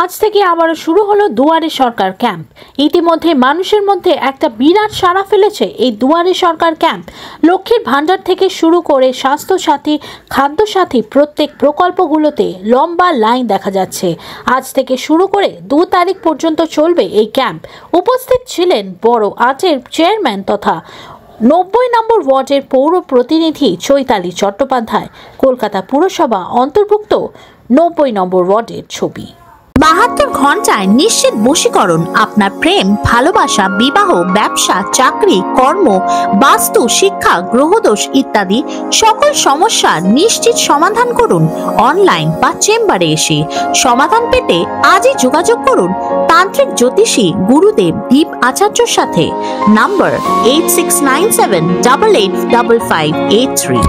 আজ থেকে আবারও শুরু হলো দুয়ারে সরকার ক্যাম্প। ইতিমধ্যে মানুষের মধ্যে একটা বিরাট সাড়া ফেলেছে এই দুয়ারে সরকার ক্যাম্প। লক্ষ্মীর ভাণ্ডার থেকে শুরু করে স্বাস্থ্যসাথী, খাদ্যসাথী প্রত্যেক প্রকল্পগুলোতে লম্বা লাইন দেখা যাচ্ছে। আজ থেকে শুরু করে 2 তারিখ পর্যন্ত চলবে এই ক্যাম্প। উপস্থিত ছিলেন বড় আটের চেয়ারম্যান তথা 90 নম্বর ওয়ার্ডের পৌর প্রতিনিধি চৈতালি চট্টোপাধ্যায়। কলকাতা পুরসভা অন্তর্ভুক্ত 90 নম্বর ওয়ার্ডের ছবি। 72 ঘন্টায় নিশ্চিত বশীকরণ। আপনার প্রেম, ভালোবাসা, বিবাহ, ব্যবসা, চাকরি, কর্ম, বাস্তু, শিক্ষা, গ্রহদোষ ইত্যাদি সকল সমস্যার নিশ্চিত সমাধান করুন অনলাইন বা চেম্বারে এসে। সমাধান পেতে আজই যোগাযোগ করুন তান্ত্রিক জ্যোতিষী গুরুদেব দীপ আচার্যর সাথে। নাম্বার 8697885583।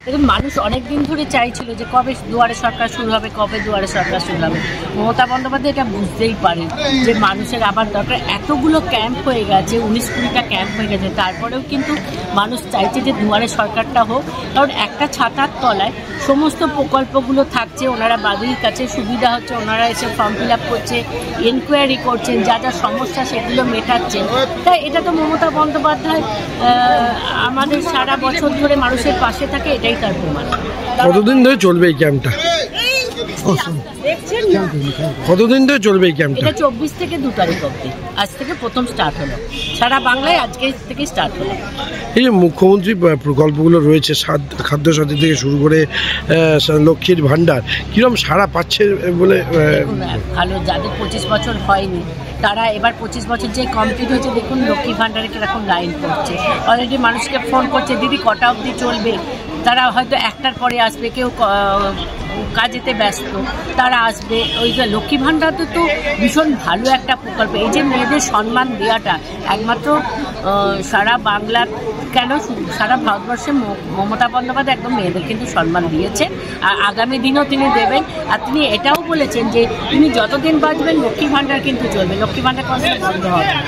দেখুন, মানুষ অনেকদিন ধরে চাইছিল যে কবে দুয়ারে সরকার শুরু হবে, কবে দুয়ারে সরকার শুরু হবে। মমতা বন্দ্যোপাধ্যায় এটা বুঝতেই পারেন যে মানুষের আবার দরকার। এতগুলো ক্যাম্প হয়ে গেছে, 19-20টা ক্যাম্প হয়ে গেছে, তারপরেও কিন্তু মানুষ চাইছে যে দুয়ারে সরকারটা হোক। কারণ একটা ছাতার তলায় সমস্ত প্রকল্পগুলো থাকছে, ওনারা বাড়ির কাছে সুবিধা হচ্ছে, ওনারা এসে ফর্ম ফিল আপ করছে, এনকোয়ারি করছেন, যা যা সমস্যা সেগুলো মেটাচ্ছেন। তাই এটা তো মমতা বন্দ্যোপাধ্যায় আমাদের সারা বছর ধরে মানুষের পাশে থাকে, এটাই তার প্রমাণ। কতদিন ধরে চলবে এই ক্যাম্পটা? কতদিন ধরে চলবে এই ক্যাম্পটা? এটা 24 থেকে 2 তারিখ অবধি। আজ থেকে প্রথম স্টার্ট হলো, সারা বাংলায় আজকে থেকে স্টার্ট হলো। এই যে মুখ্যমন্ত্রী প্রকল্পগুলো রয়েছে, খাদ্যসাথী থেকে শুরু করে লক্ষ্মীর ভাণ্ডার, কিরকম সাড়া পাচ্ছে বলে? ভালো, যাদের 25 বছর হয়নি তারা এবার 25 বছর যে কমপ্লিট হয়েছে, দেখুন লক্ষ্মী ভাণ্ডারে কিরকম লাইন পড়ছে। অলরেডি মানুষকে ফোন করছে, দিদি কটা অবধি চলবে। তারা হয়তো 1টার পরে আসবে, কেউ কাজেতে ব্যস্ত, তারা আসবে। ওই যে লক্ষ্মী ভাণ্ডার তো ভীষণ ভালো একটা প্রকল্প। এই যে মেয়েদের সম্মান দেওয়াটা একমাত্র সারা বাংলার কেন সারা ভারতবর্ষে মমতা বন্দ্যোপাধ্যায় একদম মেয়েদের কিন্তু সম্মান দিয়েছে, আর আগামী দিনও তিনি দেবেন। আর তিনি এটাও বলেছেন যে তিনি যতদিন বাঁচবেন লক্ষ্মী ভাণ্ডার কিন্তু চলবে, লক্ষ্মী ভাণ্ডার কোনো বন্ধ হবে না।